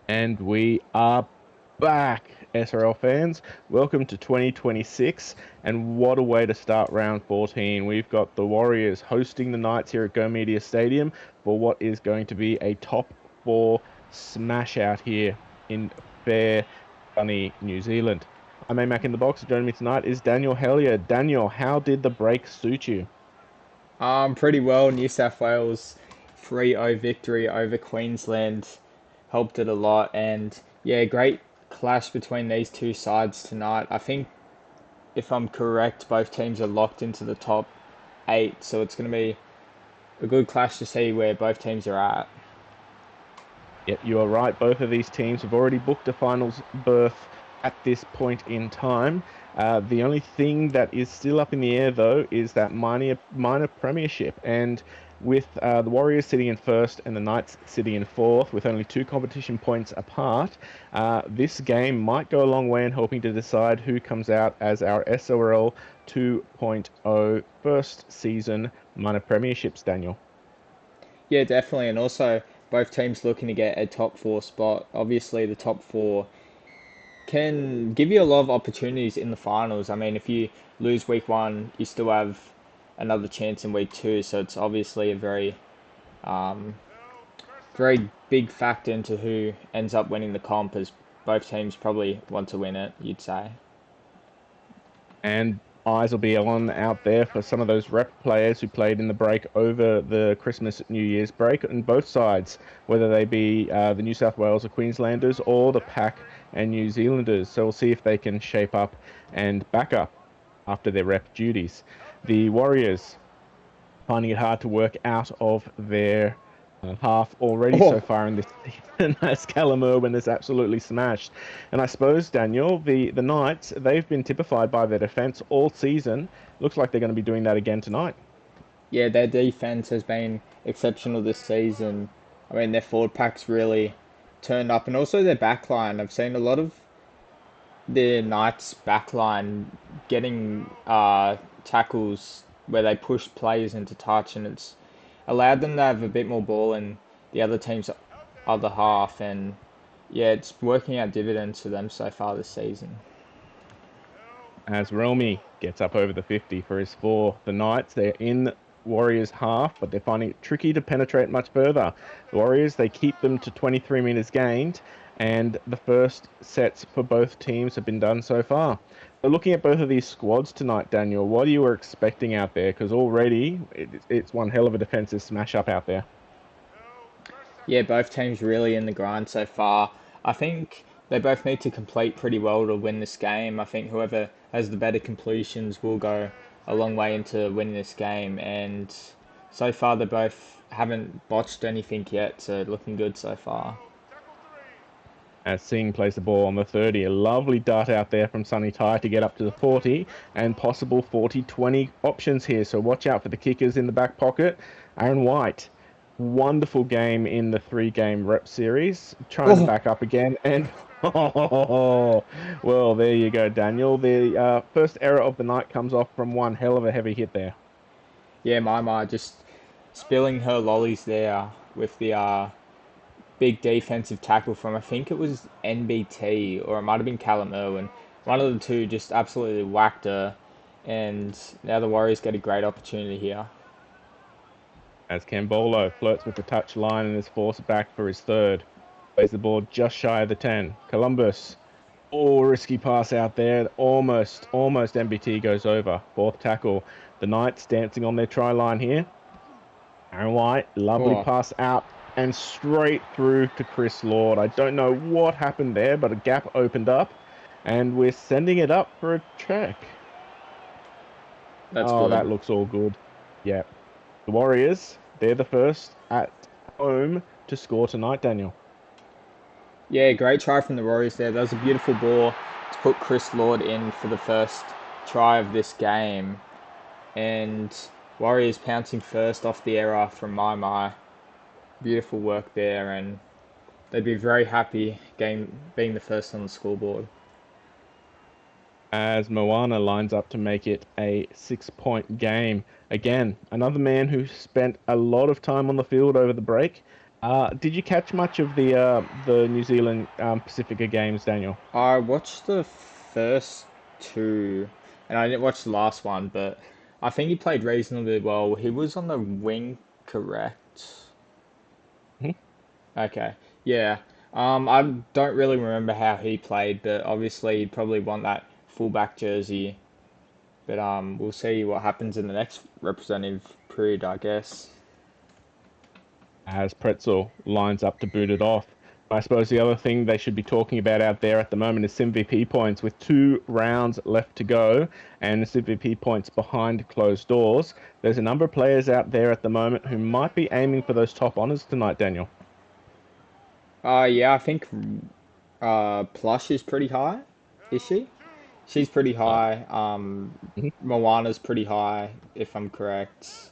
And we are back, SRL fans. Welcome to 2026, and what a way to start round 14. We've got the Warriors hosting the Knights here at Go Media Stadium for what is going to be a top four smash out here in fair, sunny New Zealand. I'm A-Mac in the box. Joining me tonight is Daniel Hellier. Daniel, how did the break suit you? Pretty well. New South Wales 3-0 victory over Queensland helped it a lot, and yeah, great clash between these two sides tonight. I think if I'm correct, both teams are locked into the top eight, so it's going to be a good clash to see where both teams are at. Yep, you are right. Both of these teams have already booked a finals berth at this point in time. The only thing that is still up in the air, though, is that minor premiership. And with the Warriors sitting in first and the Knights sitting in fourth, with only 2 competition points apart, this game might go a long way in helping to decide who comes out as our SRL 2.0 first season minor premierships, Daniel. Yeah, definitely, and also both teams looking to get a top four spot. Obviously, the top four can give you a lot of opportunities in the finals. I mean, if you lose week one, you still have another chance in week two. So it's obviously a um, very big factor into who ends up winning the comp, as both teams probably want to win it, you'd say. And eyes will be on out there for some of those rep players who played in the break over the Christmas New Year's break on both sides, whether they be the New South Wales or Queenslanders or the Pack and New Zealanders. So we'll see if they can shape up and back up after their rep duties. The Warriors finding it hard to work out of their half already so Oh, far in this season as Callum Irwin is absolutely smashed. And I suppose, Daniel, the Knights, they've been typified by their defence all season. Looks like they're going to be doing that again tonight. yeah, their defense has been exceptional this season. I mean, their forward pack's really turned up, and also their backline. I've seen a lot of the Knights backline getting tackles where they push players into touch, and it's allowed them to have a bit more ball in the other team's other half, and yeah, it's working out dividends for them so far this season. As Relmy gets up over the 50 for his four. The Knights, they're in Warriors half, but they're finding it tricky to penetrate much further. The Warriors, they keep them to 23 metres gained, and the first sets for both teams have been done so far. So looking at both of these squads tonight, Daniel, what are you expecting out there? Because already it's one hell of a defensive smash up out there. Yeah, both teams really in the grind so far. I think they both need to complete pretty well to win this game. I think whoever has the better completions will go a long way into winning this game. And so far, they both haven't botched anything yet, so looking good so far. As Singh plays the ball on the 30. A lovely dart out there from Sunny Tai to get up to the 40 and possible 40-20 options here. So watch out for the kickers in the back pocket. Aaron White, wonderful game in the 3-game rep series, trying to Oh, back up again. And oh, well, there you go, Daniel. The first error of the night comes off from one hell of a heavy hit there. yeah, my just spilling her lollies there with the big defensive tackle from, I think it was NBT or it might have been Callum Irwin. One of the two just absolutely whacked her, and now the Warriors get a great opportunity here. As Cambolo flirts with the touch line and is forced back for his third. Plays the ball just shy of the 10. Columbus. Oh, risky pass out there. Almost MBT goes over. Fourth tackle. The Knights dancing on their try line here. Aaron White, lovely Oh, pass out and straight through to Chris Lord. I don't know what happened there, but a gap opened up and we're sending it up for a check. that's Oh, good. that looks all good. Yeah. The Warriors, they're the first at home to score tonight, Daniel. Yeah, great try from the Warriors there. That was a beautiful ball to put Chris Lord in for the first try of this game. And Warriors pouncing first off the error from my. Beautiful work there, and they'd be very happy being the first on the scoreboard. As Moana lines up to make it a 6-point game. Again, another man who spent a lot of time on the field over the break. Did you catch much of the New Zealand Pacifica games, Daniel? I watched the first two, and I didn't watch the last one, but I think he played reasonably well. He was on the wing, correct? Mhm. Okay, yeah. I don't really remember how he played, but obviously he'd probably want that fullback jersey. But we'll see what happens in the next representative period, I guess. As Pretzel lines up to boot it off. I suppose the other thing they should be talking about out there at the moment is SimVP points with 2 rounds left to go and SimVP points behind closed doors. There's a number of players out there at the moment who might be aiming for those top honours tonight, Daniel. Yeah, I think Plush is pretty high. Is she? She's pretty Uh, high. mhm. Moana's pretty high, if I'm correct.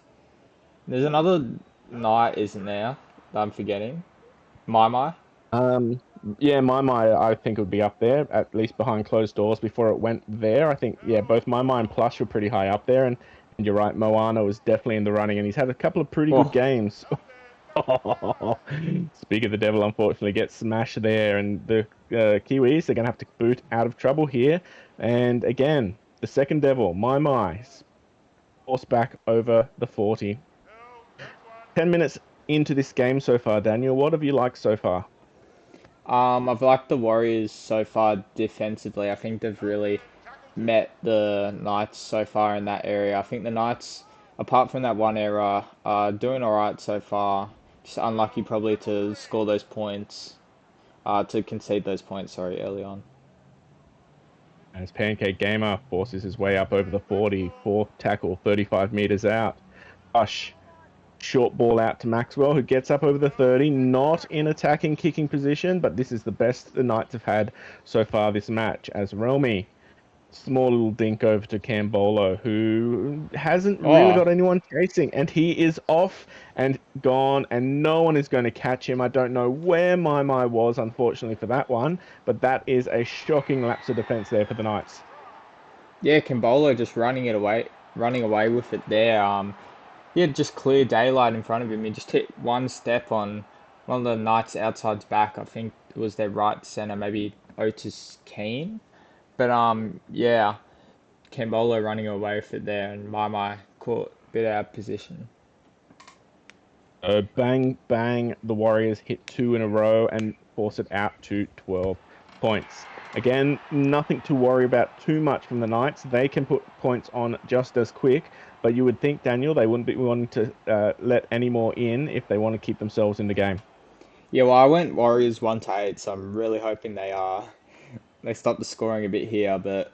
There's another knight, isn't there? That I'm forgetting. My My. Um, yeah, my I think it would be up there, at least behind closed doors before it went there. I think, yeah, both my and Plush were pretty high up there, and you're right, Moana was definitely in the running, and he's had a couple of pretty good Oh, games. Speak of the devil, unfortunately, gets smashed there, and the Kiwis are going to have to boot out of trouble here. And again, the second devil, my, forced back over the 40. 10 minutes into this game so far, Daniel. What have you liked so far? I've liked the Warriors so far defensively. I think they've really met the Knights so far in that area. I think the Knights, apart from that one error, are doing all right so far. Just unlucky probably to score those points, to concede those points. Sorry, early on. As Pancake Gamer forces his way up over the 40, fourth tackle, 35 meters out. Hush, short ball out to Maxwell, who gets up over the 30, not in attacking kicking position, but this is the best the Knights have had so far this match. As Relmy, small little dink over to Cambolo, who hasn't really Oh, got anyone chasing, and he is off and gone, and no one is going to catch him. I don't know where my was, unfortunately, for that one, but that is a shocking lapse of defense there for the Knights. yeah, Kimbolo just running away with it there. He had just clear daylight in front of him. He just hit one step on one of the Knights outside's back. I think it was their right centre, maybe Otis Keane. But yeah, Kambolo running away with it there, and my caught a bit out of position. So bang, bang, the Warriors hit 2 in a row and force it out to 12 points. Again, nothing to worry about too much from the Knights. They can put points on just as quick, but you would think, Daniel, they wouldn't be wanting to let any more in if they want to keep themselves in the game. Yeah, well, I went Warriors 1-8, so I'm really hoping they stop the scoring a bit here, but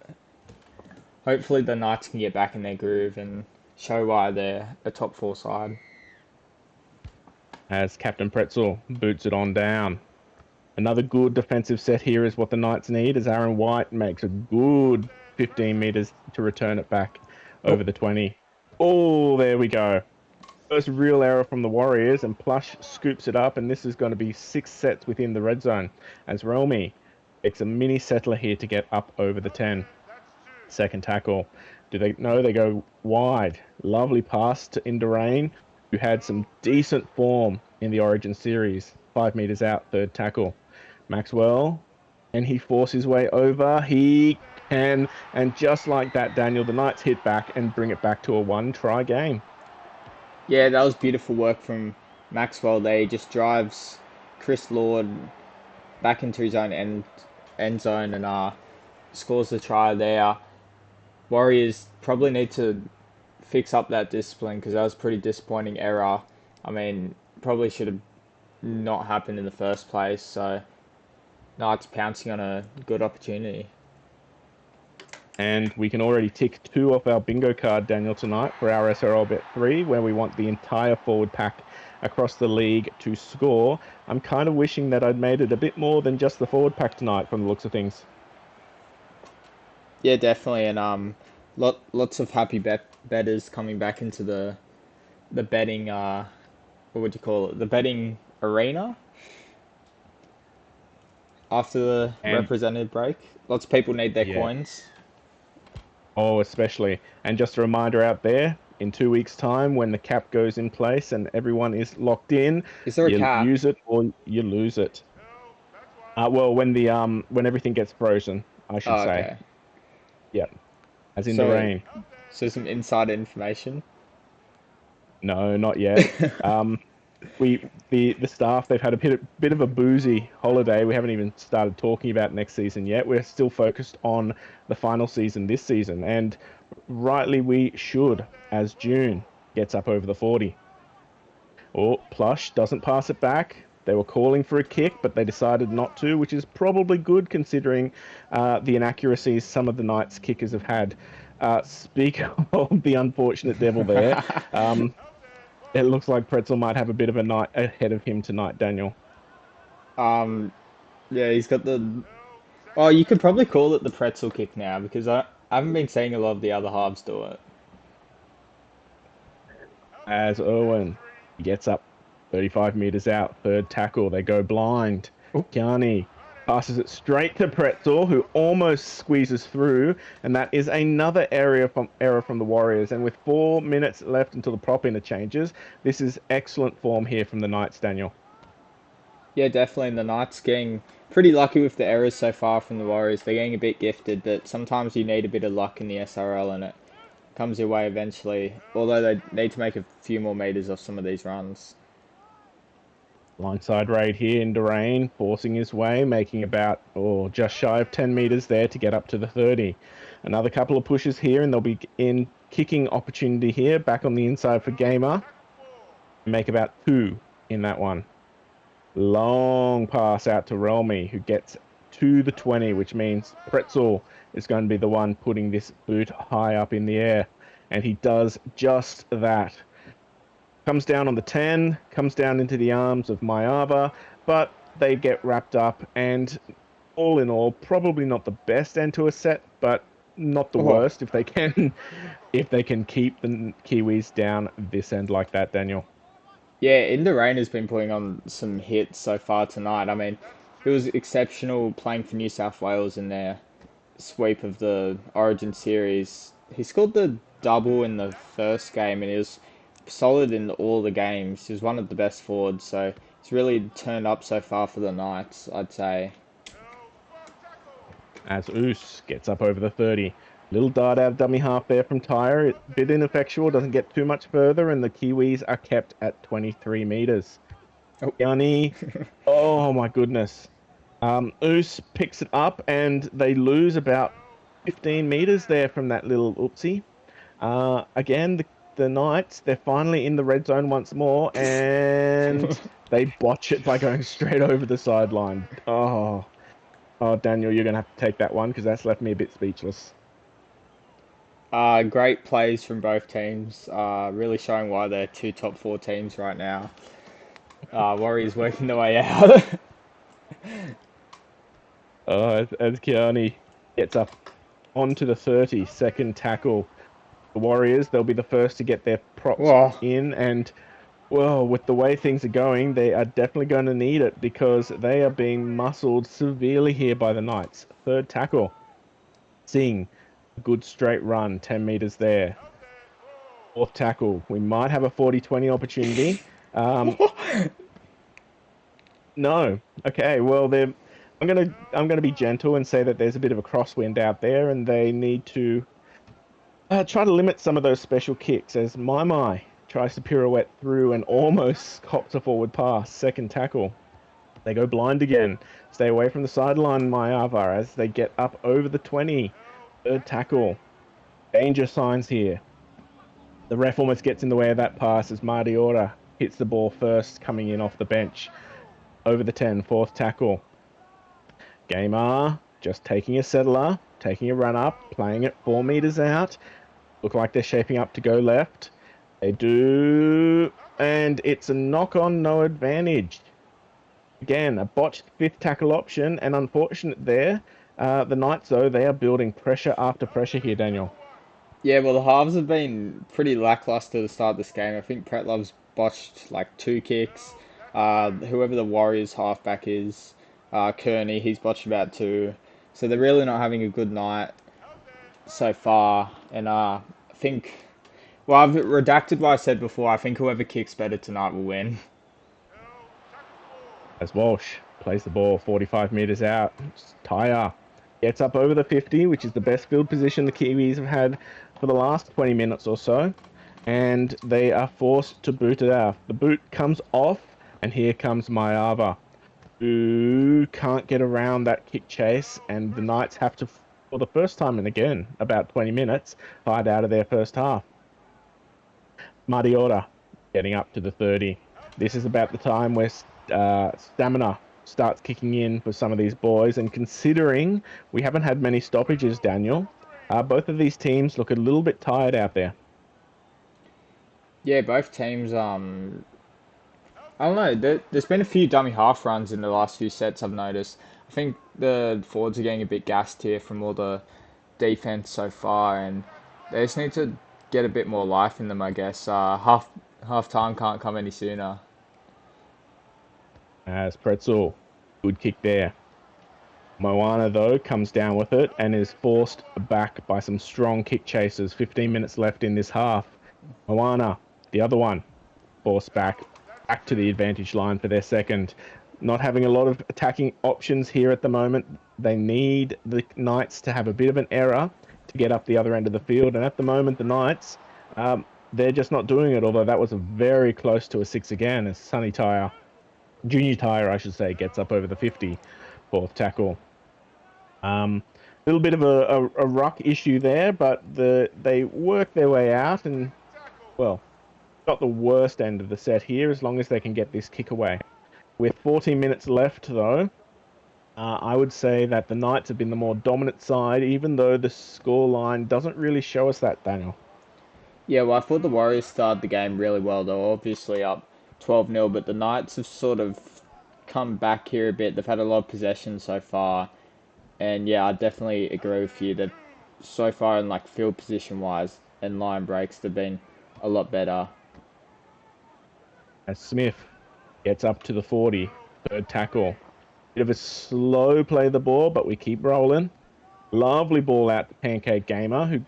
hopefully the Knights can get back in their groove and show why they're a top four side. As Captain Pretzel boots it on down. Another good defensive set here is what the Knights need, as Aaron White makes a good 15 meters to return it back Oh, over the 20. Oh, there we go. First real error from the Warriors, and Plush scoops it up, and this is going to be 6 sets within the red zone, as Relmy takes a mini settler here to get up over the 10. Second tackle. Do they? No, they go wide. Lovely pass to Indurain, who had some decent form in the Origin series. 5 meters out, third tackle. Maxwell, and he forces his way over. He can, and just like that, Daniel, the Knights hit back and bring it back to a one-try game. yeah, that was beautiful work from Maxwell there. He just drives Chris Lord back into his own end zone and scores the try there. Warriors probably need to fix up that discipline because that was a pretty disappointing error. I mean, probably should have not happened in the first place. So, no, it's pouncing on a good opportunity. And we can already tick 2 off our bingo card, Daniel, tonight for our SRL Bet 3, where we want the entire forward pack across the league to score. I'm kind of wishing that I'd made it a bit more than just the forward pack tonight from the looks of things. Yeah, definitely, and lots of happy betters coming back into the betting what would you call it? The betting arena after the And representative break. Lots of people need their yeah, coins. oh, especially. And just a reminder out there, In 2 weeks' time, when the cap goes in place and everyone is locked in, Is there a you cap? use it or you lose it. Well, when everything gets frozen, I should Oh, say. okay. Yep, as in the So, rain. so some insider information. No, not yet. Um, the staff, they've had a bit of a boozy holiday. We haven't even started talking about next season yet. We're still focused on the final season this season, and rightly we should, as June gets up over the 40. Oh, Plush doesn't pass it back. They were calling for a kick, but they decided not to, which is probably good considering the inaccuracies some of the Knights kickers have had. Speak of the unfortunate devil there. Um, it looks like Pretzel might have a bit of a night ahead of him tonight, Daniel. um, yeah, he's got the. Oh, you could probably call it the pretzel kick now because I haven't been seeing a lot of the other halves do it. As Irwin gets up 35 meters out, third tackle, they go blind. Oh, Kiani passes it straight to Pretzel, who almost squeezes through, and that is another error from the Warriors. And with 4 minutes left until the prop interchanges, this is excellent form here from the Knights, Daniel. yeah, definitely. And the Knights getting pretty lucky with the errors so far from the Warriors. They're getting a bit gifted, but sometimes you need a bit of luck in the SRL, and it comes your way eventually. Although they need to make a few more meters off some of these runs. Blindside raid here in Durain, forcing his way, making about, just shy of 10 meters there to get up to the 30. Another couple of pushes here, and they'll be in kicking opportunity here, back on the inside for Gamer. Make about 2 in that one. Long pass out to Relmy, who gets to the 20, which means Pretzel is going to be the one putting this boot high up in the air. And he does just that. Comes down on the 10, comes down into the arms of Mayava, but they get wrapped up, and all in all, probably not the best end to a set, but not the Oh, worst if they can if they can keep the Kiwis down this end like that, Daniel. yeah, In the Rain has been putting on some hits so far tonight. I mean, it was exceptional playing for New South Wales in their sweep of the Origin series. He scored the double in the first game and he was solid in all the games. He was one of the best forwards, so he's really turned up so far for the Knights, I'd say. As Oos gets up over the 30. Little dart out of dummy half there from Tyre. A bit ineffectual, doesn't get too much further, and the Kiwis are kept at 23 meters. Oh, Yanni, oh my goodness. Oos picks it up, and they lose about 15 meters there from that little oopsie. Again, the Knights, they're finally in the red zone once more, and they botch it by going straight over the sideline. Oh, Daniel, you're going to have to take that one because that's left me a bit speechless. great plays from both teams, really showing why they're two top four teams right now. Warriors working their way out. As Kiani gets up onto the 30, second tackle. The Warriors, they'll be the first to get their props Whoa. in, and well, with the way things are going, they are definitely going to need it because they are being muscled severely here by the Knights. Third tackle. Sing, good straight run, 10 meters there. Fourth tackle. We might have a 40-20 opportunity. No. Okay. Well, they're. I'm gonna be gentle and say that there's a bit of a crosswind out there, and they need to try to limit some of those special kicks. As My tries to pirouette through and almost cops a forward pass. Second tackle. They go blind again. Stay away from the sideline, Mayava, as they get up over the 20. Third tackle. Danger signs here. The ref almost gets in the way of that pass as Mardiora hits the ball first, coming in off the bench. Over the 10, fourth tackle. Gamer just taking a settler, taking a run up, playing it 4 meters out. Look like they're shaping up to go left. They do, and it's a knock on, no advantage. Again, a botched fifth tackle option, and unfortunate there. The Knights, though, they are building pressure after pressure here, Daniel. Yeah, well, the halves have been pretty lackluster to start this game. I think Pretlov's botched like two kicks. Whoever the Warriors halfback is, Kearney, he's botched about two. So they're really not having a good night so far. And I think Well, I've redacted what I said before. I think whoever kicks better tonight will win. As Walsh plays the ball 45 metres out. Tyre gets up over the 50, which is the best field position the Kiwis have had for the last 20 minutes or so. And they are forced to boot it out. The boot comes off, and here comes Mayava, who can't get around that kick chase, and the Knights have to, for the first time in again about 20 minutes, fight out of their first half. Martiora getting up to the 30. This is about the time where stamina starts kicking in for some of these boys. And considering we haven't had many stoppages, Daniel, both of these teams look a little bit tired out there. Yeah, both teams. I don't know. There's been a few dummy half runs in the last few sets. I've noticed. I think the forwards are getting a bit gassed here from all the defense so far, and they just need to get a bit more life in them. I guess. Half time can't come any sooner. As Pretzel, good kick there. Moana, though, comes down with it and is forced back by some strong kick chasers. 15 minutes left in this half. Moana, the other one, forced back to the advantage line for their second. Not having a lot of attacking options here at the moment. They need the Knights to have a bit of an error to get up the other end of the field. And at the moment, the Knights, they're just not doing it, although that was a very close to a 6 again as Sunny Tyre, Junior Tyre, I should say, gets up over the 50, fourth tackle. Little bit of a ruck issue there, but they work their way out and, well, not the worst end of the set here as long as they can get this kick away. With 14 minutes left, though, I would say that the Knights have been the more dominant side, even though the scoreline doesn't really show us that, Daniel. Yeah, well, I thought the Warriors started the game really well. They were obviously up 12-0, but the Knights have sort of come back here a bit. They've had a lot of possession so far. And yeah, I definitely agree with you that so far in like field position wise and line breaks, they've been a lot better. As Smith gets up to the 40, third tackle. Bit of a slow play the ball, but we keep rolling. Lovely ball out to Pancake Gamer, who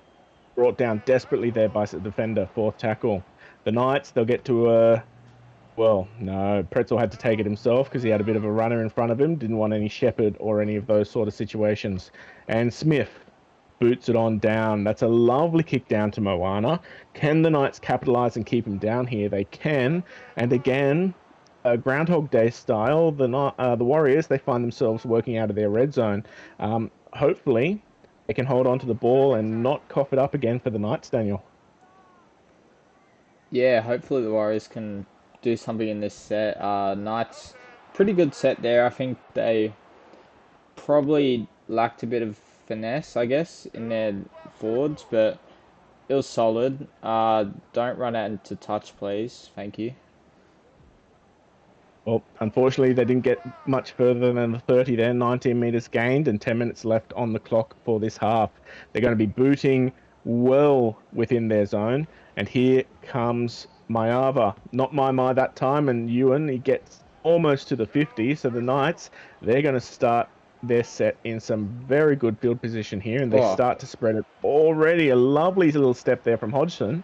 brought down desperately there by the defender, fourth tackle. The Knights, they'll get to well, no, Pretzel had to take it himself because he had a bit of a runner in front of him, didn't want any shepherd or any of those sort of situations. And Smith boots it on down. That's a lovely kick down to Moana. Can the Knights capitalize and keep him down here? They can. And again, Groundhog Day style, the Warriors, they find themselves working out of their red zone. Hopefully, they can hold on to the ball and not cough it up again for the Knights, Daniel. Yeah, hopefully the Warriors can do something in this set. Knights, pretty good set there. I think they probably lacked a bit of finesse, I guess, in their forwards, but it was solid. Don't run out into touch, please. Thank you. Well, unfortunately, they didn't get much further than the 30 there, 19 metres gained and 10 minutes left on the clock for this half. They're going to be booting well within their zone. And here comes Mayava. Not my that time. And Ewan, he gets almost to the 50. So the Knights, they're going to start their set in some very good field position here. And they Oh, start to spread it already. A lovely little step there from Hodgson.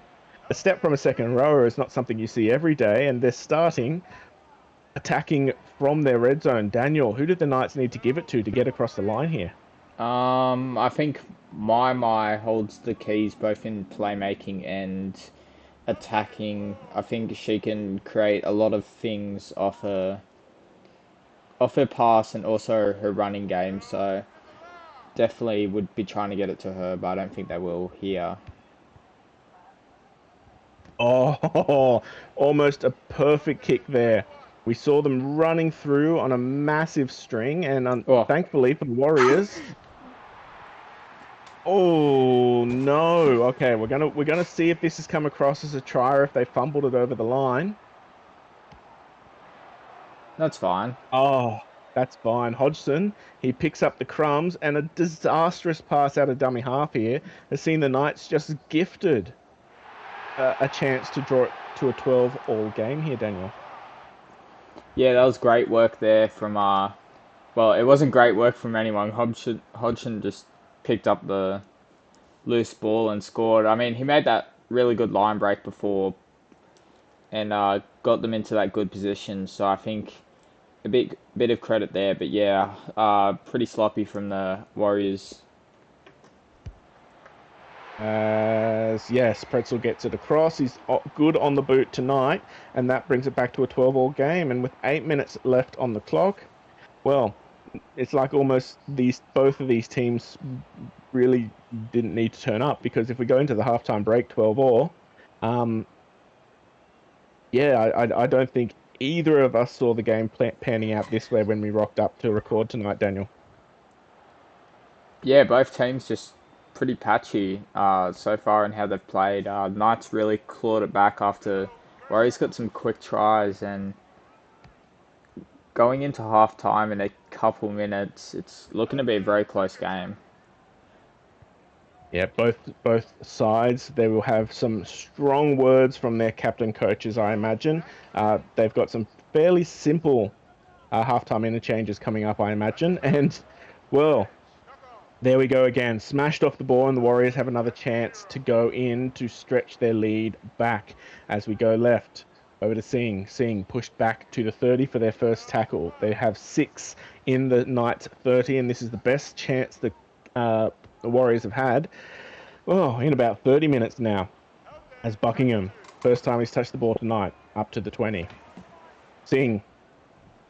A step from a second rower is not something you see every day. And they're starting attacking from their red zone. Daniel, who did the Knights need to give it to get across the line here? I think my holds the keys both in playmaking and attacking. I think she can create a lot of things off her pass and also her running game. So definitely would be trying to get it to her, but I don't think they will here. Oh, almost a perfect kick there. We saw them running through on a massive string, and Oh, thankfully for the Warriors. Oh no! Okay, we're gonna see if this has come across as a try or if they fumbled it over the line. that's fine. Oh, that's fine. Hodgson, he picks up the crumbs, and a disastrous pass out of dummy half here has seen the Knights just gifted a chance to draw it to a 12-all game here, Daniel. Yeah, that was great work there from well, it wasn't great work from anyone. Hodgson just picked up the loose ball and scored. I mean, he made that really good line break before and got them into that good position. So I think a bit of credit there. But yeah, pretty sloppy from the Warriors. As yes, Pretzel gets it across. He's good on the boot tonight, and that brings it back to a 12-all game. And with 8 minutes left on the clock, well, it's like almost both of these teams really didn't need to turn up, because if we go into the halftime break 12-all, yeah, I don't think either of us saw the game panning out this way when we rocked up to record tonight, Daniel. Yeah, both teams just pretty patchy so far in how they've played. Knights really clawed it back after Warriors got some quick tries, and going into half time in a couple minutes, it's looking to be a very close game. Yeah, both sides, they will have some strong words from their captain coaches, I imagine. They've got some fairly simple halftime interchanges coming up, I imagine. And, well, there we go again. Smashed off the ball, and the Warriors have another chance to go in to stretch their lead back as we go left. Over to Singh. Singh pushed back to the 30 for their first tackle. They have 6 in the Knights 30, and this is the best chance the Warriors have had, in about 30 minutes now. As Buckingham, first time he's touched the ball tonight, up to the 20. Singh.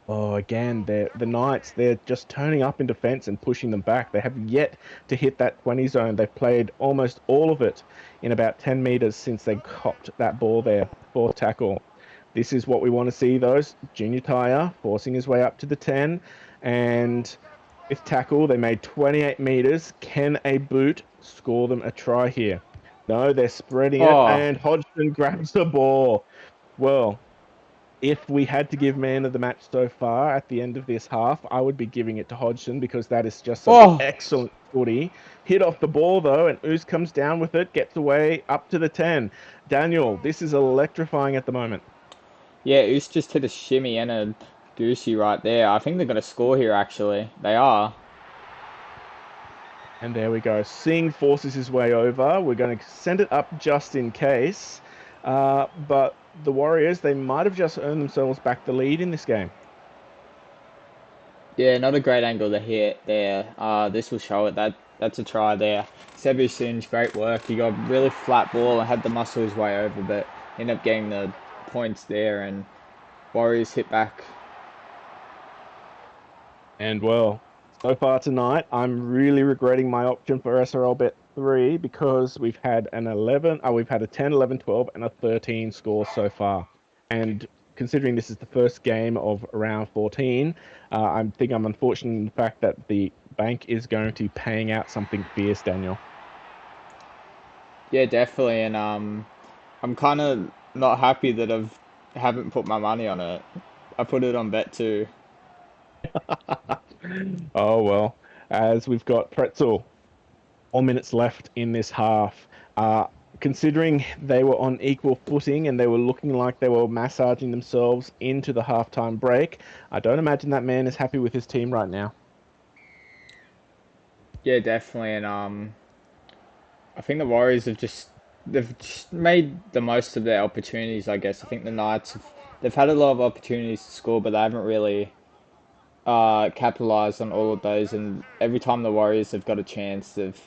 Oh, again, the Knights, they're just turning up in defence and pushing them back. They have yet to hit that 20 zone. They've played almost all of it in about 10 metres since they copped that ball there, fourth tackle. This is what we want to see, though. Junior Tyre forcing his way up to the 10. And fifth tackle, they made 28 metres. Can a boot score them a try here? No, they're spreading it, Oh, and Hodgson grabs the ball. Well, if we had to give man of the match so far at the end of this half, I would be giving it to Hodgson, because that is just some oh, excellent footy. Hit off the ball, though, and Oos comes down with it, gets away up to the 10. Daniel, this is electrifying at the moment. yeah, Oos just hit a shimmy and a goosey right there. I think they're going to score here, actually. They are. And there we go. Singh forces his way over. We're going to send it up just in case. But the Warriors, they might have just earned themselves back the lead in this game. Yeah, not a great angle to hit there. This will show it. That's a try there. Sebu Singe, great work. He got a really flat ball and had to muscle his way over, but ended up getting the points there, and Warriors hit back. And well, so far tonight, I'm really regretting my option for SRL Bet 3, because we've had we've had a 10, 11, 12, and a 13 score so far. And considering this is the first game of round 14, I think I'm unfortunate in the fact that the bank is going to be paying out something fierce, Daniel. Yeah, definitely, and I'm kind of not happy that haven't put my money on it. I put it on bet two. Oh, well, as we've got Pretzel, 4 minutes left in this half. Uh, Considering they were on equal footing and they were looking like they were massaging themselves into the halftime break, I don't imagine that man is happy with his team right now. Yeah, definitely, and I think the Warriors they've just made the most of their opportunities. I guess I think the Knights they've had a lot of opportunities to score, but they haven't really capitalized on all of those. And every time the Warriors have got a chance, they've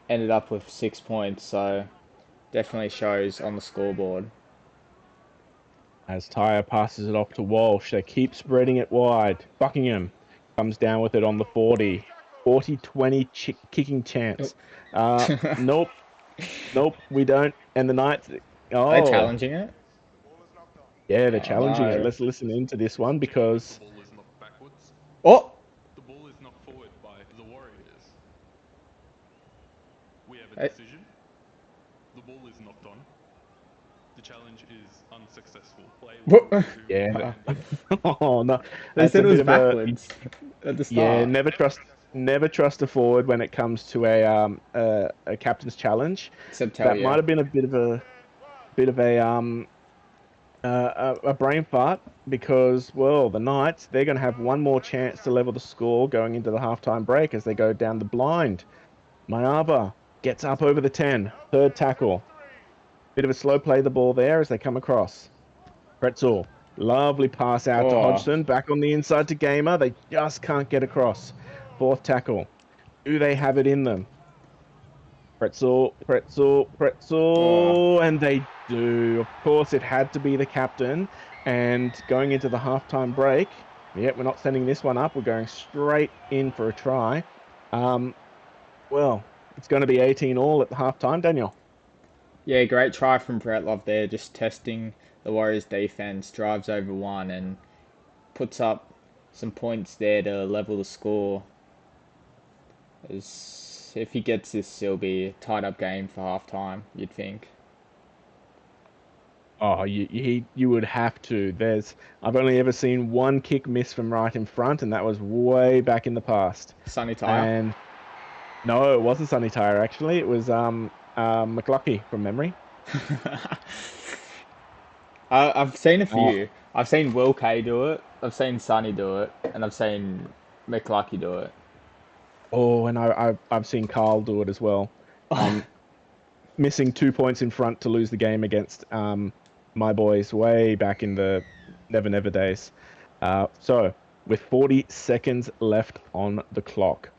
ended up with 6 points. So definitely shows on the scoreboard. As Tyre passes it off to Walsh, they keep spreading it wide. Buckingham comes down with it on the 40. 40-20 kicking Oh. chance. Nope, we don't. And the Knights, Are they oh, challenging it? yeah, they're Oh challenging it. no. Let's listen into this one, because Oh, hey. yeah. Oh no, They that's said a it bit was of a, backwards at the yeah. start. Never trust a forward when it comes to a captain's challenge. Except tell That might you. have been a bit of a brain fart, because, well, the Knights, they're going to have one more chance to level the score going into the halftime break as they go down the blind. Mayava gets up over the 10, third tackle. Bit of a slow play the ball there as they come across. Pretzel, lovely pass out to Oh, Hodgson, back on the inside to Gamer. They just can't get across. Fourth tackle. Do they have it in them? Pretzel, pretzel, oh. pretzel, and they do. Of course, it had to be the captain. And going into the halftime break, yep, we're not sending this one up. We're going straight in for a try. Um, well, it's going to be 18 all at the halftime, Daniel. Yeah, great try from Bretlov there, just testing the Warriors defense, drives over one and puts up some points there to level the score. As if he gets this, it'll be a tied up game for half time, you'd think. Oh, you would have to. I've only ever seen one kick miss from right in front, and that was way back in the past. Sunny Tyre. And no, it wasn't Sunny Tyre actually. It was McLucky from memory. I've seen a Uh, few. I've seen Will Kay do it, I've seen Sunny do it, and I've seen McLucky do it. oh, and I've seen Carl do it as well. Um, Missing 2 points in front to lose the game against my boys way back in the Never Never days. So with 40 seconds left on the clock,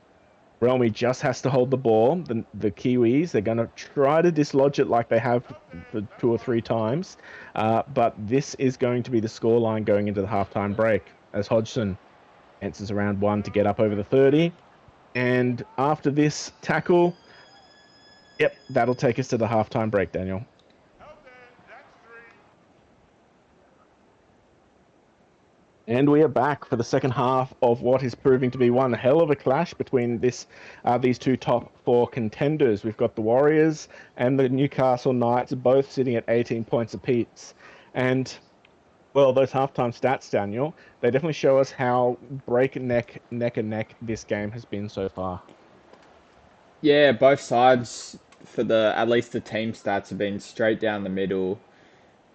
Realmy just has to hold the ball. The Kiwis, they're going to try to dislodge it like they have for 2 or 3 times. But this is going to be the scoreline going into the halftime break as Hodgson answers around one to get up over the 30. And after this tackle, yep, that'll take us to the halftime break, Daniel. And we are back for the second half of what is proving to be one hell of a clash between these two top four contenders. We've got the Warriors and the Newcastle Knights both sitting at 18 points apiece. And, well, those halftime stats, Daniel, they definitely show us how breakneck, neck and neck this game has been so far. Yeah, both sides for at least the team stats have been straight down the middle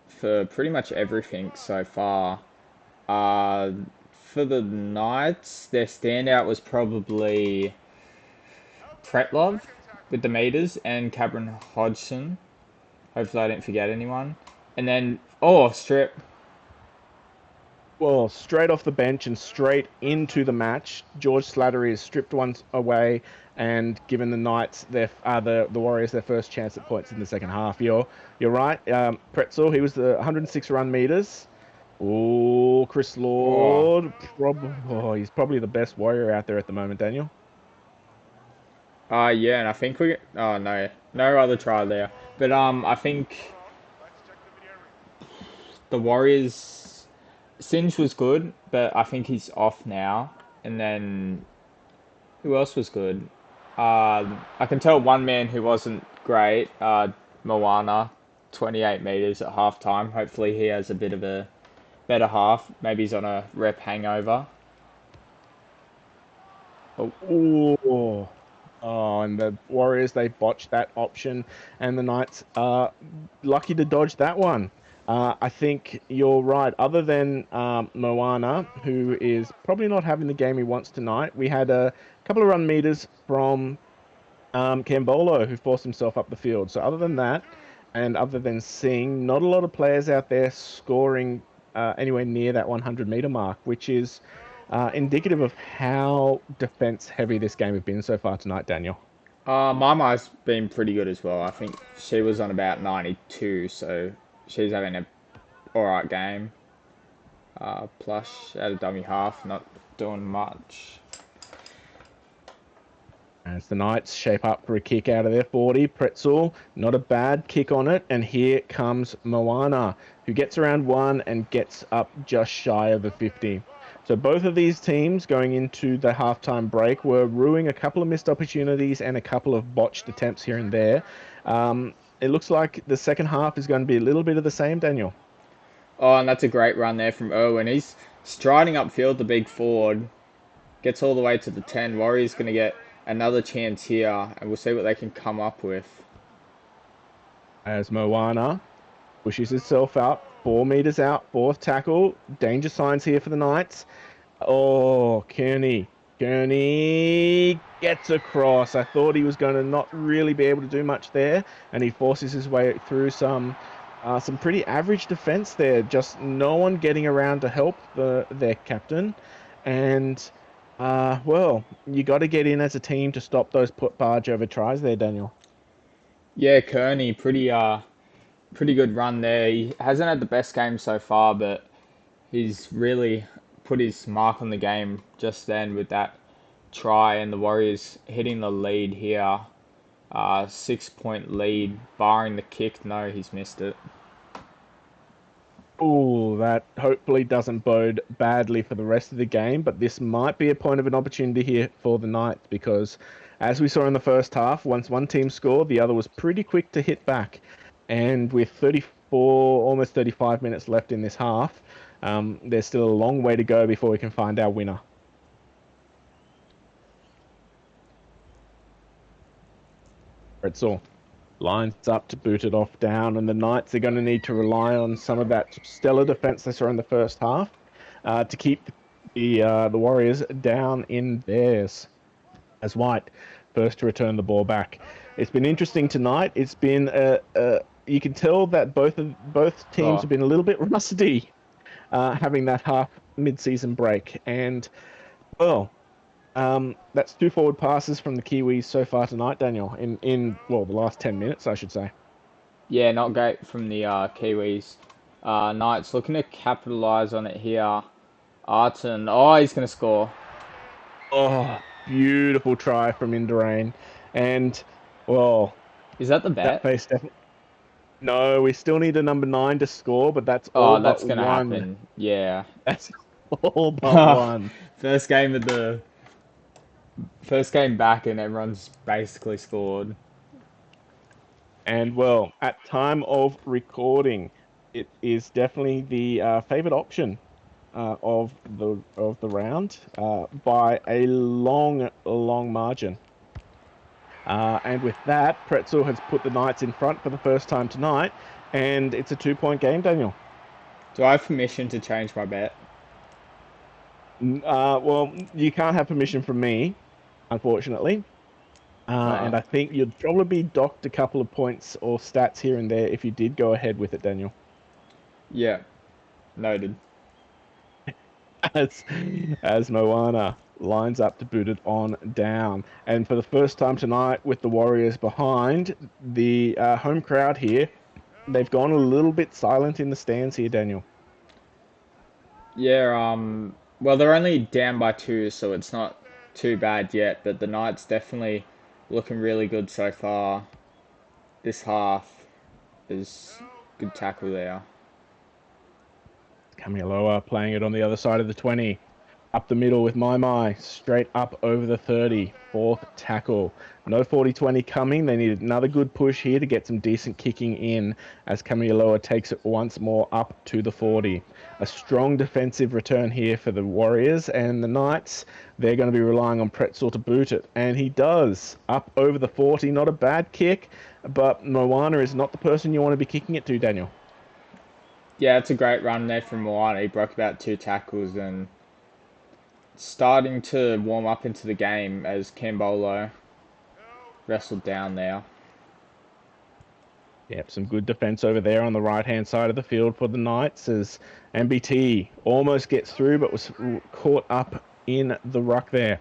for pretty much everything so far. Uh, for the Knights, their standout was probably Pretlov with the meters and Cameron Hodgson. Hopefully, I didn't forget anyone. And then, oh, strip. Well, straight off the bench and straight into the match, George Slattery has stripped one away and given the Knights the Warriors their first chance at points in the second half. You're right. Pretzel, he was the 106 run meters. Oh, Chris Oh, Lord, he's probably the best Warrior out there at the moment, Daniel. yeah, and I think we. Oh no, no other try there. But I think the Warriors. Singe was good, but I think he's off now. And then who else was good? I can tell one man who wasn't great. Moana, 28 meters at halftime. Hopefully he has a bit of a better half. Maybe he's on a rep hangover. Oh, Oh, and the Warriors, they botched that option, and the Knights are lucky to dodge that one. I think you're right. Other than Moana, who is probably not having the game he wants tonight, we had a couple of run meters from Cambolo, who forced himself up the field. So other than that, and other than seeing not a lot of players out there scoring anywhere near that 100-meter mark, which is indicative of how defense heavy this game has been so far tonight, Daniel. Mama's been pretty good as well. I think she was on about 92, so she's having a alright game. Plush at a dummy half, not doing much. As the Knights shape up for a kick out of their 40, Pretzel, not a bad kick on it, and here comes Moana, who gets around one and gets up just shy of the 50. So both of these teams going into the halftime break were ruining a couple of missed opportunities and a couple of botched attempts here and there. It looks like the second half is going to be a little bit of the same, Daniel. Oh, and that's a great run there from Irwin. He's striding upfield, the big forward. Gets all the way to the 10. Warriors going to get another chance here, and we'll see what they can come up with. As Moana pushes itself up, 4 meters out, fourth tackle. Danger signs here for the Knights. Oh, Kearney Kearney gets across. I thought he was going to not really be able to do much there, and he forces his way through some pretty average defense there. Just no one getting around to help their captain, and well, you got to get in as a team to stop those put barge over tries there, Daniel. Yeah, Kearney, pretty good run there. He hasn't had the best game so far, but he's really put his mark on the game just then with that try, and the Warriors hitting the lead here. 6 point lead, barring the kick. No, he's missed it. Oh, that hopefully doesn't bode badly for the rest of the game, but this might be a point of an opportunity here for the Knights because, as we saw in the first half, once one team scored, the other was pretty quick to hit back. And with 34, almost 35 minutes left in this half, there's still a long way to go before we can find our winner. Pretzel lines up to boot it off down, and the Knights are going to need to rely on some of that stellar defense they saw in the first half to keep the Warriors down in theirs. As White first to return the ball back. It's been interesting tonight. It's been you can tell that both teams have been a little bit rusty having that half mid-season break, and well. That's 2 forward passes from the Kiwis so far tonight, Daniel. In the last 10 minutes, I should say. Yeah, not great from the Kiwis. Knights looking to capitalise on it here. Arton, oh, he's going to score. Oh, beautiful try from Indurain, and well, Is that the that bet? face definitely. No, we still need a number 9 to score, but that's all Oh, but that's going to one. happen. Yeah. That's all but one. First game of the first game back, and everyone's basically scored. And well, at time of recording, it is definitely the favourite option of the round by a long margin. And with that, Pretzel has put the Knights in front for the first time tonight, and it's a 2-point game, Daniel. Do I have permission to change my bet? Well, you can't have permission from me, unfortunately. And I think you'd probably be docked a couple of points or stats here and there if you did go ahead with it, Daniel. Yeah, noted. As Moana lines up to boot it on down. And for the first time tonight, with the Warriors behind, the home crowd here, they've gone a little bit silent in the stands here, Daniel. Yeah, well, they're only down by 2, so it's not too bad yet, but the Knights definitely looking really good so far. This half is good tackle there. Kamialoa playing it on the other side of the 20. Up the middle with my straight up over the 30. Fourth tackle. No 40-20 coming. They need another good push here to get some decent kicking in as Kamialoa takes it once more up to the 40. A strong defensive return here for the Warriors, and the Knights, they're going to be relying on Pretzel to boot it. And he does. Up over the 40. Not a bad kick, but Moana is not the person you want to be kicking it to, Daniel. Yeah, it's a great run there from Moana. He broke about 2 tackles and starting to warm up into the game as Cambolo wrestled down there. Yep, some good defense over there on the right-hand side of the field for the Knights as MBT almost gets through but was caught up in the ruck there.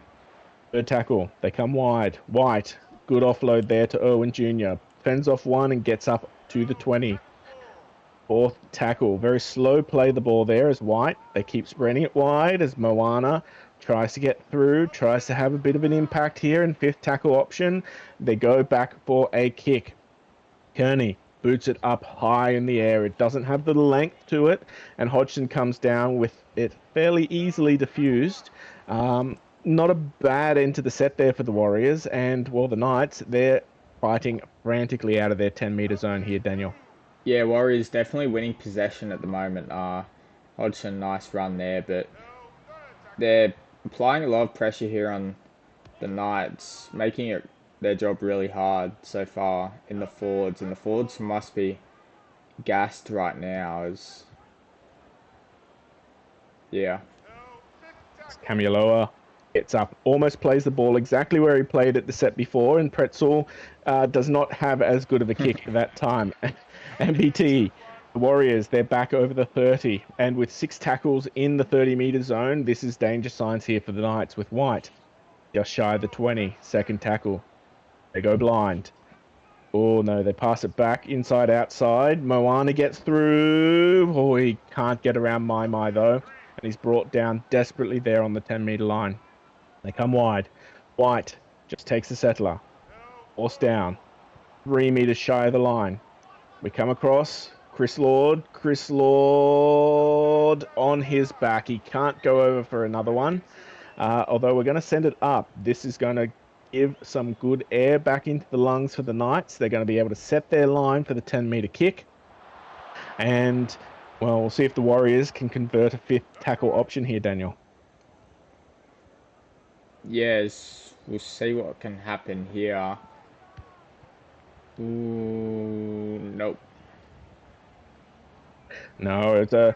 Third tackle, they come wide. White, good offload there to Irwin Jr. Fends off one and gets up to the 20. Fourth tackle, very slow play the ball there as White. They keep spreading it wide as Moana tries to get through, tries to have a bit of an impact here. And fifth tackle option, they go back for a kick. Kearney boots it up high in the air. It doesn't have the length to it, and Hodgson comes down with it fairly easily diffused. Not a bad end to the set there for the Warriors, and well, the Knights, they're fighting frantically out of their 10-meter zone here, Daniel. Yeah, Warriors definitely winning possession at the moment. Hodgson, nice run there, but they're applying a lot of pressure here on the Knights, making it their job really hard so far in the forwards, and the forwards must be gassed right now as yeah. Kamialoa Gets up, almost plays the ball exactly where he played it the set before, and Pretzel does not have as good of a kick that time. MBT, the Warriors, they're back over the 30, and with 6 tackles in the 30-meter zone, this is danger signs here for the Knights with White. Just shy of the 20, second tackle. They go blind. Oh no, they pass it back inside outside. Moana gets through. Oh, he can't get around Mai though, and he's brought down desperately there on the 10-meter line. They come wide. White just takes the settler. Force down. 3 meters shy of the line. We come across. Chris Lord. Chris Lord on his back. He can't go over for another one. Although we're going to send it up. This is going to give some good air back into the lungs for the Knights. They're going to be able to set their line for the 10-meter kick. And, well, we'll see if the Warriors can convert a 5th tackle option here, Daniel. Yes, we'll see what can happen here. Ooh, nope. No, it's a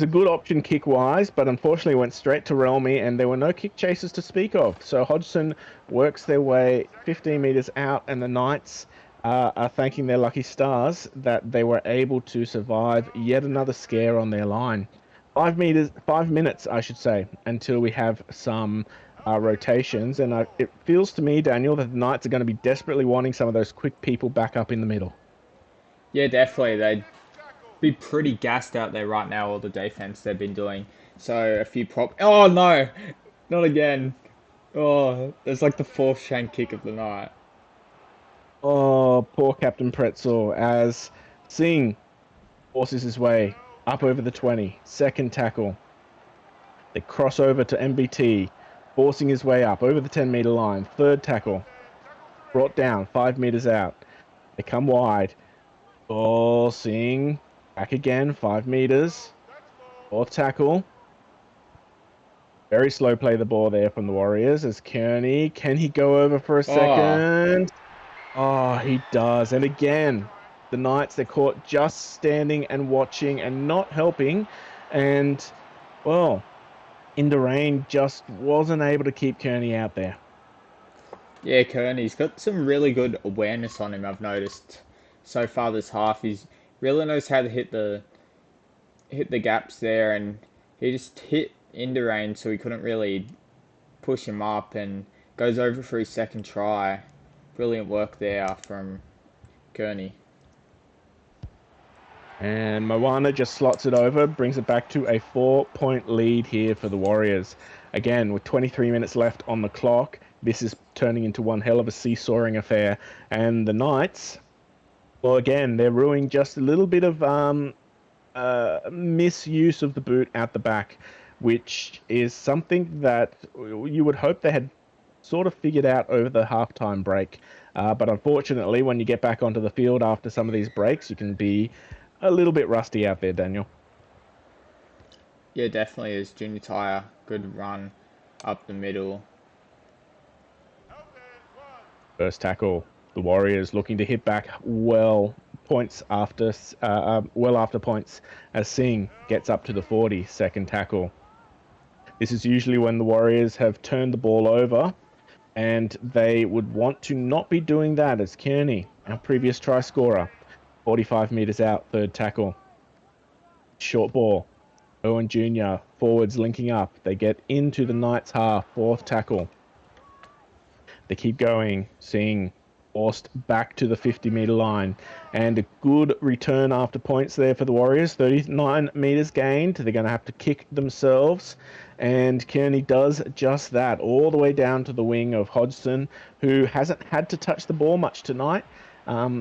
good option kick-wise, but unfortunately went straight to Relmy, and there were no kick chases to speak of. So Hodgson works their way 15 meters out, and the Knights are thanking their lucky stars that they were able to survive yet another scare on their line. 5 minutes, I should say, until we have some rotations, and it feels to me, Daniel, that the Knights are going to be desperately wanting some of those quick people back up in the middle. Yeah, definitely. They'd be pretty gassed out there right now, all the defense they've been doing. So a few prop. Oh no, not again. Oh, there's like the fourth shank kick of the night. Oh, poor Captain Pretzel as Singh forces his way up over the 20. Second tackle. They cross over to MBT, forcing his way up over the 10-meter line. Third tackle. Brought down 5 meters out. They come wide. Oh, Singh back again, 5 meters. Fourth tackle. Very slow play the ball there from the Warriors as Kearney. Can he go over for a Oh, second? Oh, he does. And again, the Knights, they're caught just standing and watching and not helping. And, well, Indurain just wasn't able to keep Kearney out there. yeah, Kearney's got some really good awareness on him. I've noticed so far this half. He's really knows how to hit the gaps there, and he just hit Indurain, so he couldn't really push him up, and goes over for his second try. Brilliant work there from Kearney. And Moana just slots it over, brings it back to a 4-point lead here for the Warriors. Again, with 23 minutes left on the clock, this is turning into one hell of a seesawing affair. And the Knights, well, again, they're ruining just a little bit of misuse of the boot out the back, which is something that you would hope they had sort of figured out over the halftime break. But unfortunately, when you get back onto the field after some of these breaks, you can be a little bit rusty out there, Daniel. Yeah, definitely is. Junior Tire, good run up the middle. First tackle, the Warriors looking to hit back well after points as Singh gets up to the 40. Second tackle. This is usually when the Warriors have turned the ball over, and they would want to not be doing that as Kearney, our previous try scorer, 45 meters out, third tackle. Short ball. Owen Jr. forwards linking up. They get into the Knights half, fourth tackle. They keep going, seeing forced back to the 50-meter line. And a good return after points there for the Warriors. 39 meters gained. They're going to have to kick themselves. And Kearney does just that, all the way down to the wing of Hodgson, who hasn't had to touch the ball much tonight,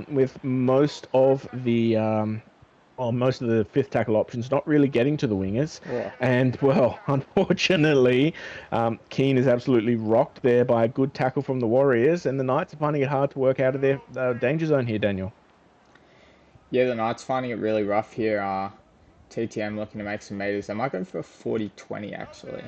with most of the fifth tackle options not really getting to the wingers. Oh. And, well, unfortunately, Keane is absolutely rocked there by a good tackle from the Warriors, and the Knights are finding it hard to work out of their danger zone here, Daniel. Yeah, the Knights finding it really rough here. TTM looking to make some meters. They might go for a 40-20 actually.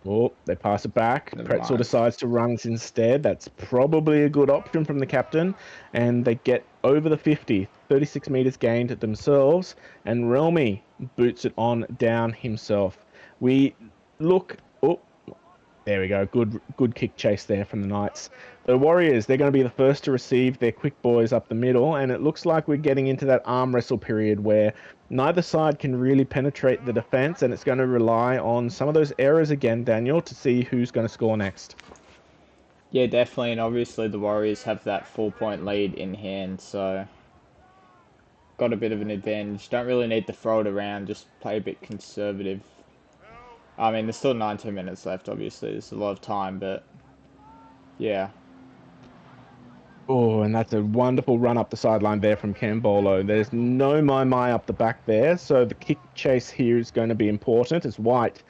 Oh, they pass it back. Never Pretzel mind. decides to run instead. That's probably a good option from the captain. And they get over the 50, 36 meters gained themselves. And Relmy boots it on down himself. We look. Oh, There we go. Good kick chase there from the Knights. The Warriors, they're going to be the first to receive their quick boys up the middle, and it looks like we're getting into that arm wrestle period where neither side can really penetrate the defense, and it's going to rely on some of those errors again, Daniel, to see who's going to score next. Yeah, definitely, and obviously the Warriors have that 4-point lead in hand, so got a bit of an advantage. Don't really need to throw it around, just play a bit conservative. I mean, there's still 19 minutes left, obviously. There's a lot of time, but yeah. Oh, and that's a wonderful run up the sideline there from Cambolo. There's no my up the back there, so the kick chase here is going to be important as White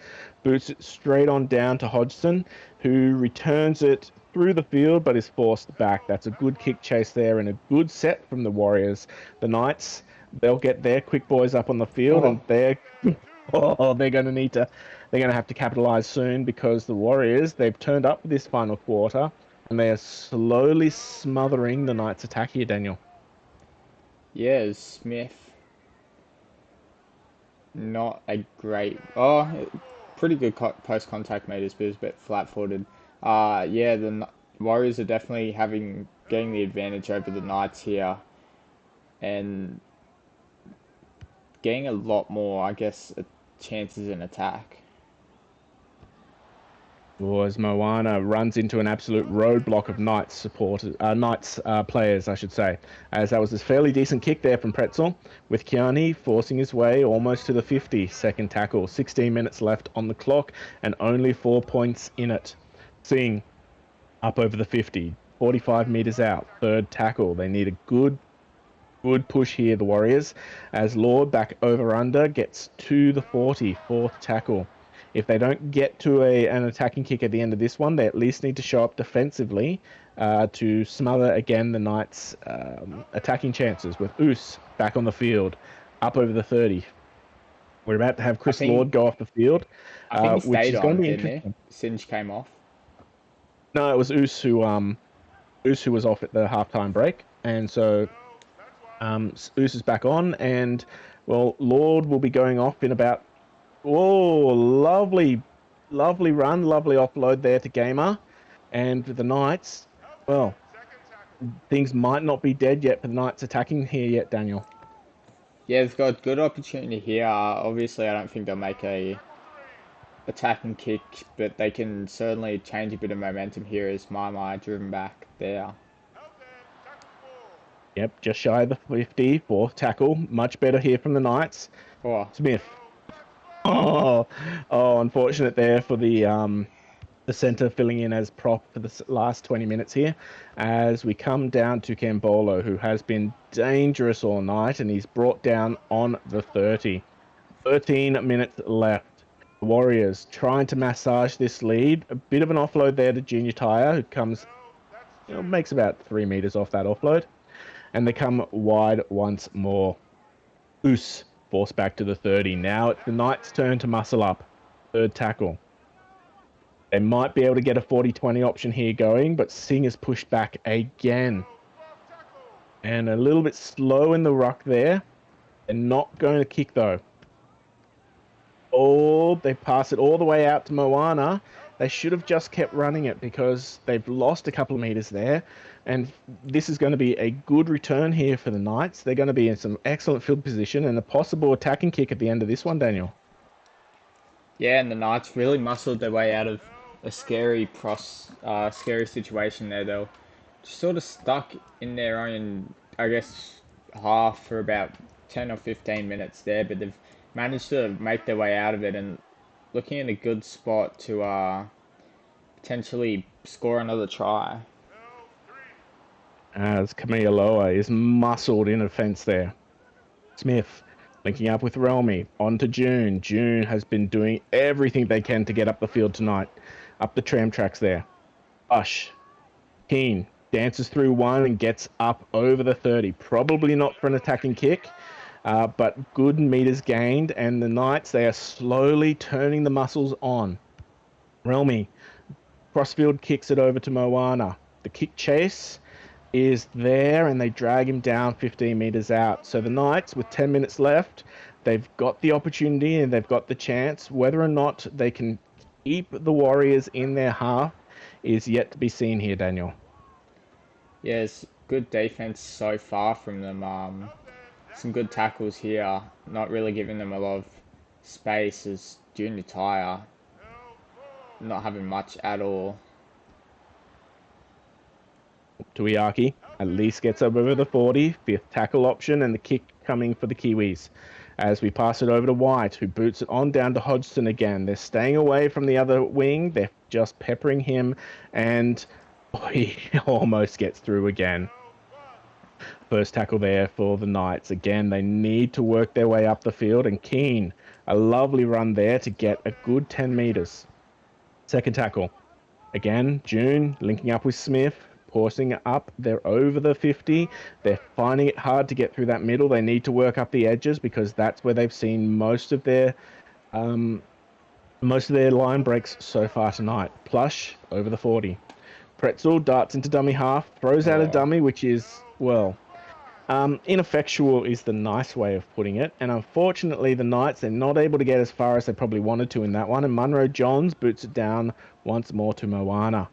boots it straight on down to Hodgson, who returns it through the field but is forced back. That's a good kick chase there and a good set from the Warriors. The Knights, they'll get their quick boys up on the field and they're they're going to have to capitalize soon because the Warriors, they've turned up this final quarter. And they are slowly smothering the Knights' attack here, Daniel. Yeah, Smith. Not a great... pretty good post-contact meters, but it's a bit flat-footed. Yeah, the Warriors are definitely getting the advantage over the Knights here. And getting a lot more, I guess, chances in attack. As Moana runs into an absolute roadblock of Knights players, I should say, as that was a fairly decent kick there from Pretzel, with Kiani forcing his way almost to the 50-second tackle. 16 minutes left on the clock and only 4 points in it. Singh up over the 50, 45 meters out, third tackle. They need a good push here, the Warriors, as Lord back over under gets to the 40, fourth tackle. If they don't get to an attacking kick at the end of this one, they at least need to show up defensively to smother again the Knights' attacking chances with Oos back on the field, up over the 30. We're about to have Chris Lord go off the field, I think he which stayed is going to on, be didn't he? interesting. Singe came off. No, it was Oos who was off at the halftime break, and so Oos is back on, and well, Lord will be going off in about. Oh, lovely run, lovely offload there to Gamer. And with the Knights, well, things might not be dead yet for the Knights attacking here yet, Daniel. Yeah, they've got good opportunity here. Obviously, I don't think they'll make a attacking kick, but they can certainly change a bit of momentum here as Mai driven back there. Yep, just shy of the 50, fourth tackle. Much better here from the Knights. Oh, Smith. Oh, unfortunate there for the centre filling in as prop for the last 20 minutes here as we come down to Cambolo, who has been dangerous all night, and he's brought down on the 30. 13 minutes left. The Warriors trying to massage this lead. A bit of an offload there to Junior Tyre, who comes, makes about 3 meters off that offload. And they come wide once more. Oos forced back to the 30. Now it's the Knights' turn to muscle up. Third tackle. They might be able to get a 40-20 option here going, but Singh is pushed back again. And a little bit slow in the ruck there. They're not going to kick, though. Oh, they pass it all the way out to Moana. They should have just kept running it because they've lost a couple of meters there. And this is going to be a good return here for the Knights. They're going to be in some excellent field position and a possible attacking kick at the end of this one, Daniel. yeah, and the Knights really muscled their way out of a scary situation there. They were just sort of stuck in their own, I guess, half for about 10 or 15 minutes there, but they've managed to make their way out of it and looking at a good spot to potentially score another try. As Kamialoa is muscled in a fence there. Smith linking up with Relmy. On to June. June has been doing everything they can to get up the field tonight. Up the tram tracks there. Ush. Keen dances through one and gets up over the 30. Probably not for an attacking kick, but good meters gained. And the Knights, they are slowly turning the muscles on. Relmy crossfield kicks it over to Moana. The kick chase is there and they drag him down 15 meters out. So the Knights, with 10 minutes left, they've got the opportunity and they've got the chance. Whether or not they can keep the Warriors in their half is yet to be seen here, Daniel. Yes, good defense so far from them. Some good tackles here, not really giving them a lot of space as Junior Tyre not having much at all. Tuiaki at least gets up over the 40, fifth tackle option, and the kick coming for the Kiwis. As we pass it over to White, who boots it on down to Hodgson again. They're staying away from the other wing. They're just peppering him, and he almost gets through again. First tackle there for the Knights. Again, they need to work their way up the field, and Keane, a lovely run there to get a good 10 metres. Second tackle. Again, June linking up with Smith, forcing it up. They're over the 50. They're finding it hard to get through that middle. They need to work up the edges because that's where they've seen most of their line breaks so far tonight. Plush over the 40. Pretzel darts into dummy half, throws out a Oh, dummy, which is, well, ineffectual is the nice way of putting it. And unfortunately, the Knights, they're not able to get as far as they probably wanted to in that one. And Munro Johns boots it down once more to Moana.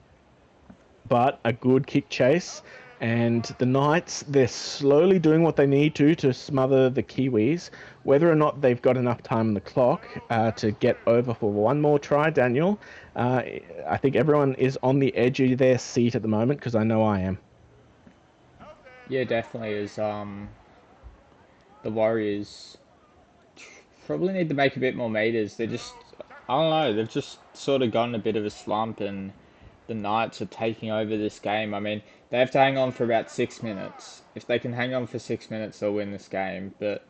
But a good kick chase. And the Knights, they're slowly doing what they need to smother the Kiwis. Whether or not they've got enough time on the clock to get over for one more try, Daniel, I think everyone is on the edge of their seat at the moment because I know I am. yeah, definitely is. The Warriors probably need to make a bit more meters. They're just, I don't know, they've just sort of gotten a bit of a slump, and the Knights are taking over this game. I mean, they have to hang on for about 6 minutes. If they can hang on for 6 minutes, they'll win this game. But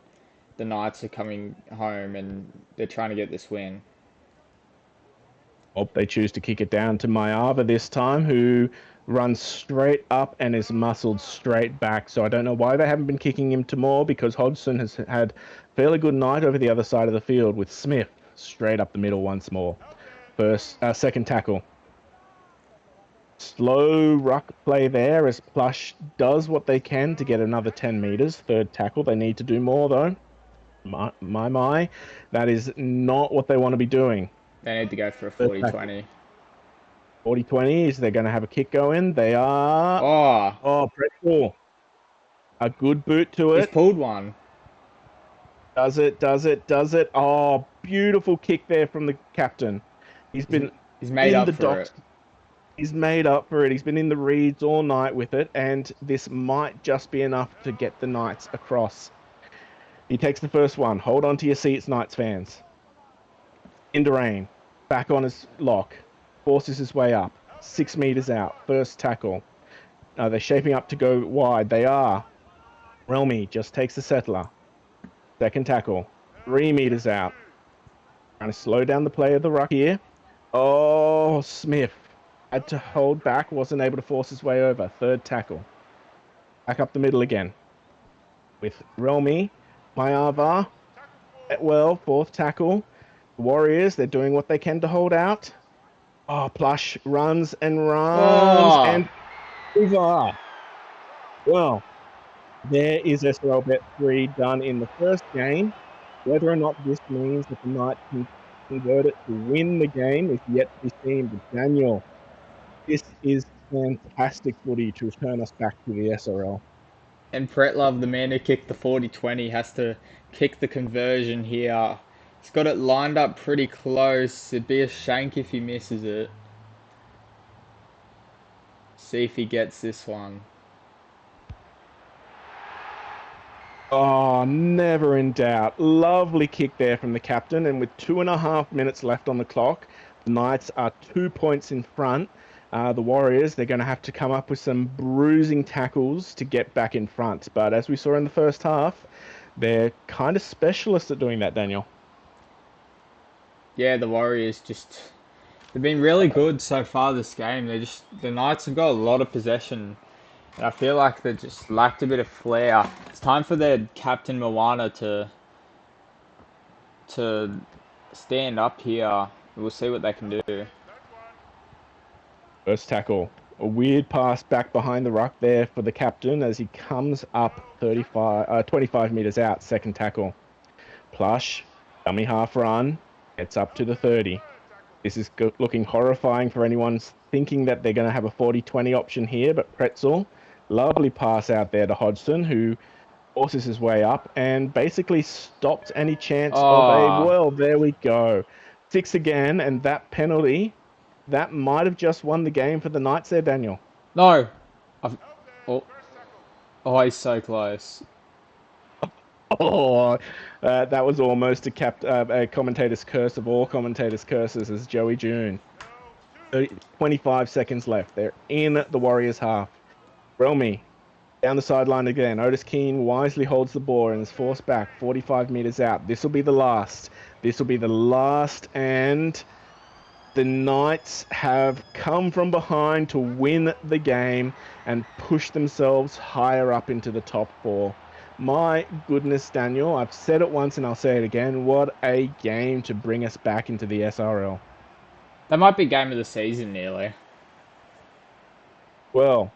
the Knights are coming home and they're trying to get this win. Oh, they choose to kick it down to Mayava this time, who runs straight up and is muscled straight back. So I don't know why they haven't been kicking him to more, because Hodgson has had a fairly good night over the other side of the field with Smith straight up the middle once more. Second tackle. Slow ruck play there as Plush does what they can to get another 10 metres. Third tackle. They need to do more, though. My. That is not what they want to be doing. They need to go for a Third tackle. 40-20. 40-20, is they're going to have a kick going? They are. Oh, Oh, Pretzel. A good boot to he's it. pulled one. Does it. Oh, beautiful kick there from the captain. He's been He's made in up the for docks. it. He's made up for it. He's been in the reeds all night with it, and this might just be enough to get the Knights across. He takes the first one. Hold on to your seats, Knights fans. Into rain. Back on his lock. Forces his way up. 6 metres out. First tackle. They're shaping up to go wide. They are. Relmy just takes the settler. Second tackle. 3 metres out. Trying to slow down the play of the ruck here. Oh, Smith had to hold back. Wasn't able to force his way over. Third tackle. Back up the middle again. With Relmy. Mayava. Well, fourth tackle. Warriors, they're doing what they can to hold out. Oh, Plush runs and runs Oh, and over. Well, there is SRL Bet 3 done in the first game. Whether or not this means that the Knights can convert it to win the game is yet to be seen. But Daniel, this is fantastic footy to turn us back to the SRL. and Pretlove, the man who kicked the 40-20, has to kick the conversion here. He's got it lined up pretty close. It'd be a shank if he misses it. See if he gets this one. Oh, never in doubt. Lovely kick there from the captain. And with 2.5 minutes left on the clock, the Knights are 2 points in front. The Warriors, they're going to have to come up with some bruising tackles to get back in front. But as we saw in the first half, they're kind of specialists at doing that, Daniel. Yeah, the Warriors just, they've been really good so far this game. The Knights have got a lot of possession, and I feel like they just lacked a bit of flair. It's time for their captain Moana to stand up here. We'll see what they can do. First tackle. A weird pass back behind the ruck there for the captain as he comes up 25 metres out. Second tackle. Plush, dummy half run, gets up to the 30. This is looking horrifying for anyone thinking that they're going to have a 40-20 option here, but Pretzel, lovely pass out there to Hodgson, who forces his way up and basically stopped any chance of a, Oh, well, there we go. 6 again, and that penalty, that might have just won the game for the Knights there, Daniel. no. I've, oh, oh, he's so close. Oh, that was almost a commentator's curse of all commentators' curses as Joey June. 25 seconds left. They're in the Warriors' half. Relmy down the sideline again. Otis Keane wisely holds the ball and is forced back 45 meters out. This will be the last. This will be the last, and the Knights have come from behind to win the game and push themselves higher up into the top 4. My goodness, Daniel, I've said it once and I'll say it again. What a game to bring us back into the SRL. That might be game of the season nearly. Well,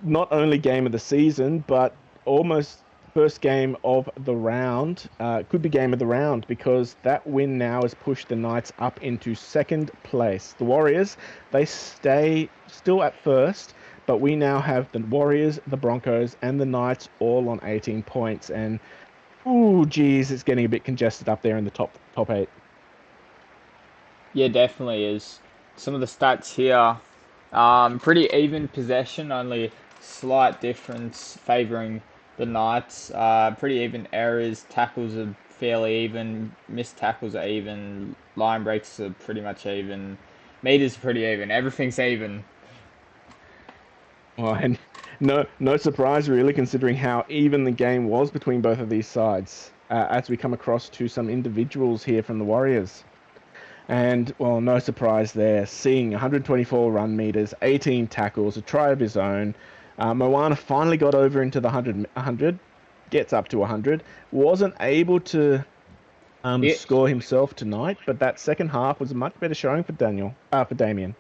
not only game of the season, but almost first game of the round. Could be game of the round because that win now has pushed the Knights up into second place. The Warriors, they stay still at first, but we now have the Warriors, the Broncos, and the Knights all on 18 points. And, ooh, geez, it's getting a bit congested up there in the top 8. Yeah, definitely is. Some of the stats here, pretty even possession, only slight difference favouring the Knights. Pretty even errors, tackles are fairly even, missed tackles are even, line breaks are pretty much even, meters are pretty even, everything's even. Well, and no surprise really, considering how even the game was between both of these sides. As we come across to some individuals here from the Warriors, and well, no surprise there. Seeing 124 run meters, 18 tackles, a try of his own. Moana finally got over into the 100, gets up to 100. Wasn't able to Yeah, score himself tonight, but that second half was a much better showing for Damien.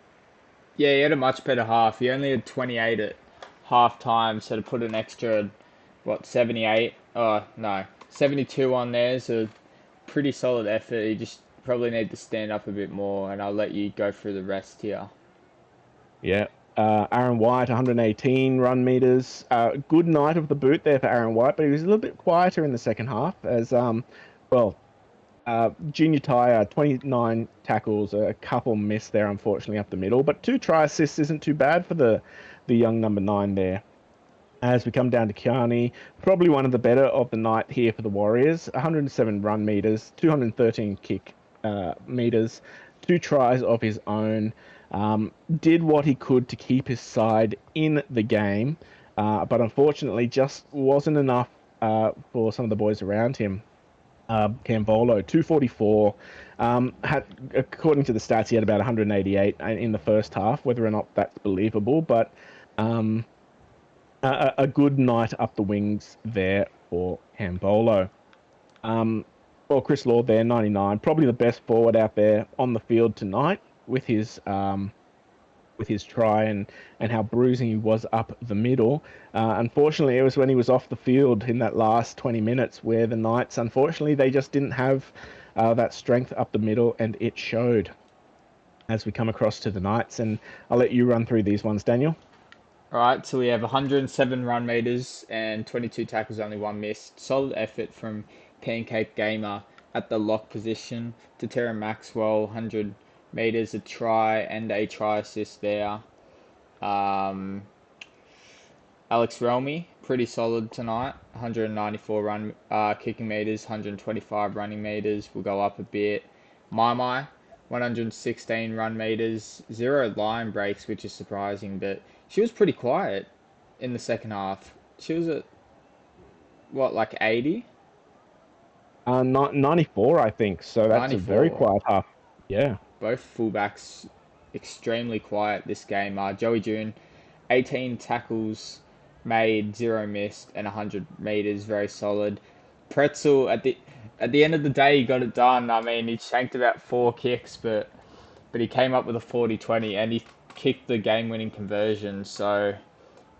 yeah, he had a much better half. He only had 28 at half time, so to put an extra, what, 78? Oh, no, 72 on there, so pretty solid effort. You just probably need to stand up a bit more, and I'll let you go through the rest here. Yeah. Aaron White, 118 run meters. Good night of the boot there for Aaron White, but he was a little bit quieter in the second half as, well, Junior Tyre, 29 tackles, a couple missed there, unfortunately, up the middle, but 2 try assists isn't too bad for the young number 9 there. As we come down to Kiani, probably one of the better of the night here for the Warriors. 107 run meters, 213 kick meters, 2 tries of his own. Did what he could to keep his side in the game, but unfortunately just wasn't enough for some of the boys around him. Cambolo, 244. According to the stats, he had about 188 in the first half. Whether or not that's believable, but um, a good night up the wings there for Cambolo. Um, well, Chris Lord there, 99, probably the best forward out there on the field tonight with his try and how bruising he was up the middle. Unfortunately, it was when he was off the field in that last 20 minutes where the Knights, unfortunately, they just didn't have that strength up the middle, and it showed as we come across to the Knights. And I'll let you run through these ones, Daniel. All right, so we have 107 run meters and 22 tackles, only one missed. Solid effort from Pancake Gamer at the lock position. To Terra Maxwell, 100 meters, a try and a try assist there. Um, Alex Relmy, pretty solid tonight. 194 run kicking meters, 125 running meters. Will go up a bit. My 116 run meters, 0 line breaks, which is surprising, but she was pretty quiet in the second half. She was at what, like 80? 94, I think. So that's a very 94. quiet half. Yeah. Both fullbacks extremely quiet this game. Joey June, 18 tackles made, 0 missed, and 100 meters, very solid. Pretzel at the end of the day, he got it done. I mean, he shanked about 4 kicks, but he came up with a 40-20, and he kicked the game-winning conversion. So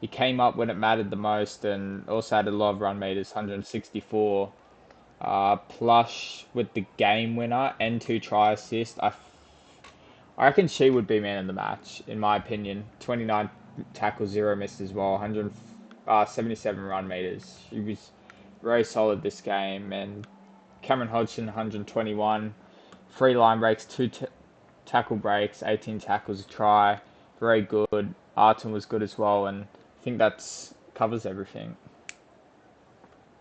he came up when it mattered the most, and also had a lot of run meters, 164. Plush with the game winner and 2 try assists. I reckon she would be man of the match, in my opinion. 29 tackles, 0 missed as well, 177 run meters. She was very solid this game. And Cameron Hodgson, 121. 3 line breaks, 2 tackle breaks, 18 tackles, a try. Very good. Arton was good as well. And I think that's covers everything.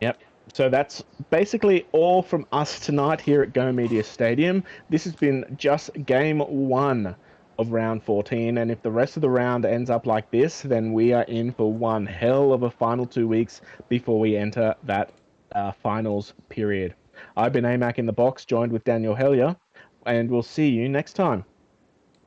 Yep. So that's basically all from us tonight here at Go Media Stadium. This has been just game 1 of round 14, and if the rest of the round ends up like this, then we are in for one hell of a final 2 weeks before we enter that finals period. I've been AMAC in the box, joined with Daniel Hellier, and we'll see you next time.